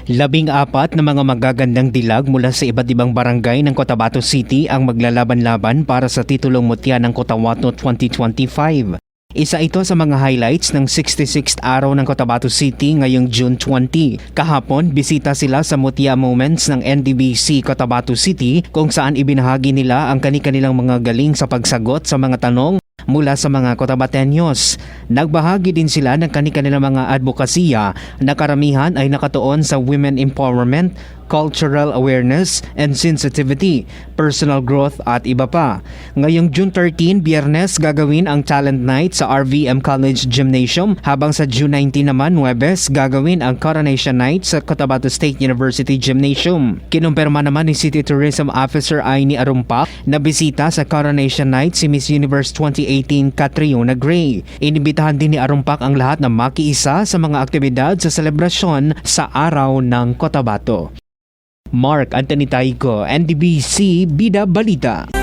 14 na mga magagandang dilag mula sa iba't ibang barangay ng Cotabato City ang maglalaban-laban para sa titulong mutya ng Cotabato 2025. Isa ito sa mga highlights ng 66th araw ng Cotabato City ngayong June 20. Kahapon, bisita sila sa Mutya Moments ng NDBC Cotabato City kung saan ibinahagi nila ang kani-kanilang mga galing sa pagsagot sa mga tanong mula sa mga Cotabateños. Nagbahagi din sila ng kani-kanilang mga advokasya na karamihan ay nakatuon sa women empowerment, cultural awareness and sensitivity, personal growth at iba pa. Ngayong June 13, Biyernes, gagawin ang Talent Night sa RVM College Gymnasium, habang sa June 19 naman, Huwebes, gagawin ang Coronation Night sa Cotabato State University Gymnasium. Kinumpirma naman ni City Tourism Officer Aini Arumpak na bisita sa Coronation Night si Miss Universe 2018 Catriona Gray. Inibitahan din ni Arumpak ang lahat na makiisa sa mga aktibidad sa selebrasyon sa Araw ng Cotabato. Mark Anthony Taico, NDBC Bida Balita.